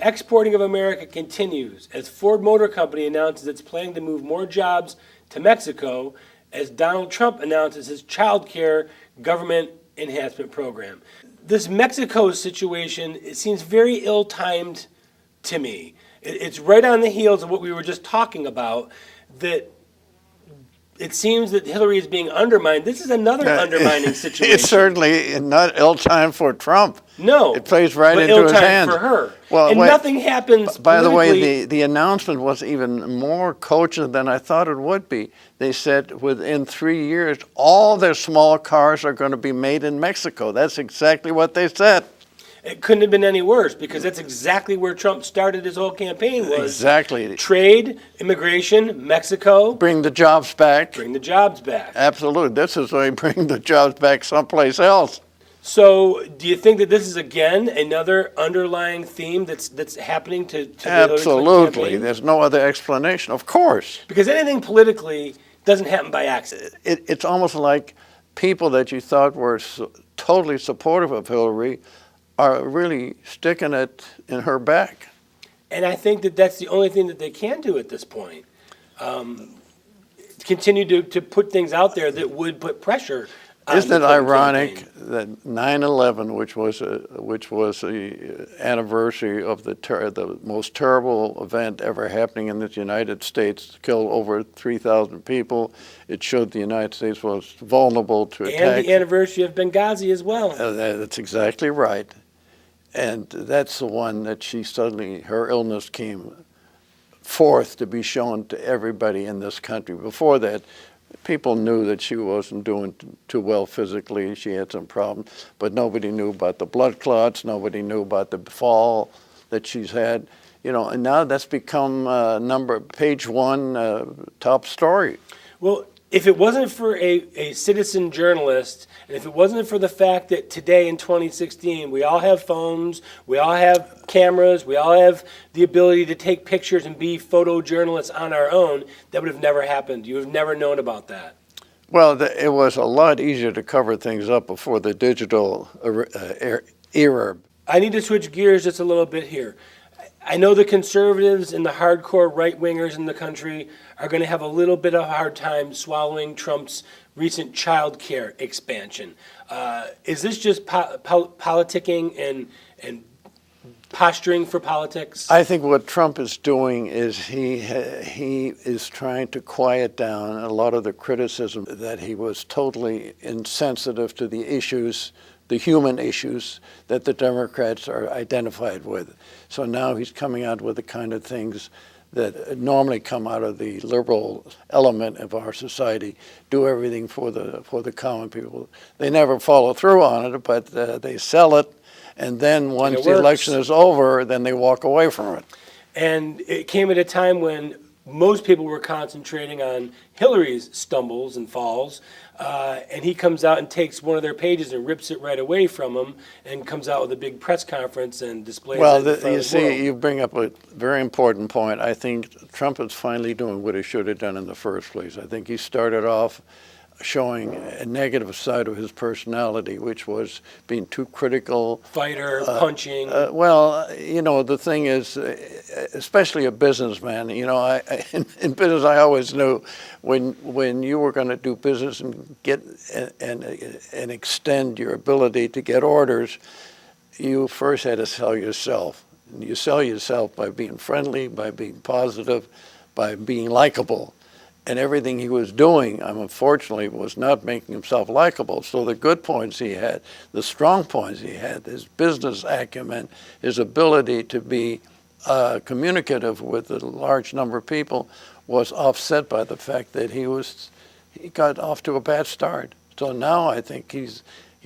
exporting of America continues as Ford Motor Company announces it's planning to move more jobs to Mexico as Donald Trump announces his child care government enhancement program. This Mexico situation, it seems very ill-timed to me. It's right on the heels of what we were just talking about, that it seems that Hillary is being undermined. This is another undermining situation. It's certainly not ill-timed for Trump. No, it plays right but into his ill-timed hands. for her. Well, and wait, nothing happens by the way, politically. the announcement was even more cogent than I thought it would be. They said within 3 years, all their small cars are going to be made in Mexico. That's exactly what they said. It couldn't have been any worse because that's exactly where Trump started his whole campaign was Exactly. trade, immigration, Mexico, Bring the jobs back. bring the jobs back. Absolutely. This is why bring the jobs back someplace else. So do you think that this is, again, another underlying theme that's happening to the Hillary Clinton Absolutely. campaign? There's no other explanation. Of course. Because anything politically doesn't happen by accident. It's almost like people that you thought were totally supportive of Hillary are really sticking it in her back. And I think that that's the only thing that they can do at this point. Continue to put things out there that would put pressure on Isn't the it Clinton ironic campaign. that 9/11, which was the anniversary of the most terrible event ever happening in the United States, killed over 3,000 people. It showed the United States was vulnerable to attack. And the anniversary of Benghazi as well. That's exactly right. And that's the one that her illness came forth to be shown to everybody in this country. Before that, people knew that she wasn't doing too well physically. She had some problems, but nobody knew about the blood clots. Nobody knew about the fall that she's had. And now that's become page one, top story. Well, if it wasn't for a citizen journalist, and if it wasn't for the fact that today in 2016, we all have phones, we all have cameras, we all have the ability to take pictures and be photojournalists on our own, that would have never happened. You have never known about that. Well, it was a lot easier to cover things up before the digital era. I need to switch gears just a little bit here. I know the conservatives and the hardcore right-wingers in the country are going to have a little bit of a hard time swallowing Trump's recent child care expansion. Is this just politicking and posturing for politics? I think what Trump is doing is he is trying to quiet down a lot of the criticism that he was totally insensitive to the issues, the human issues that the Democrats are identified with. So now he's coming out with the kind of things that normally come out of the liberal element of our society, do everything for the common people. They never follow through on it, but they sell it, and then once the election is over, then they walk away from it. And it came at a time when most people were concentrating on Hillary's stumbles and falls, and he comes out and takes one of their pages and rips it right away from them and comes out with a big press conference and displays it in front of the world. You bring up a very important point. I think Trump is finally doing what he should have done in the first place. I think he started off showing a negative side of his personality, which was being too critical. Fighter, punching. The thing is, especially a businessman, in business I always knew when you were going to do business and get and extend your ability to get orders, you first had to sell yourself. And you sell yourself by being friendly, by being positive, by being likable. And everything he was doing, unfortunately, was not making himself likable. So the good points he had, the strong points he had, his business acumen, his ability to be communicative with a large number of people, was offset by the fact that he got off to a bad start. So now I think he's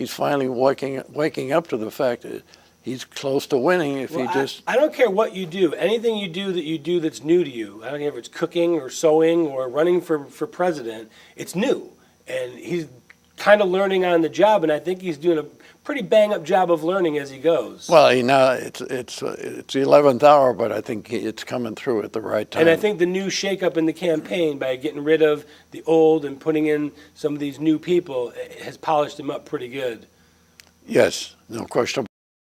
finally waking up to the fact that he's close to winning if he just... I don't care what you do. Anything you do that's new to you, I don't care if it's cooking or sewing or running for president, it's new. And he's kind of learning on the job, and I think he's doing a pretty bang-up job of learning as he goes. Well, it's the 11th hour, but I think it's coming through at the right time. And I think the new shakeup in the campaign by getting rid of the old and putting in some of these new people has polished him up pretty good. Yes, no question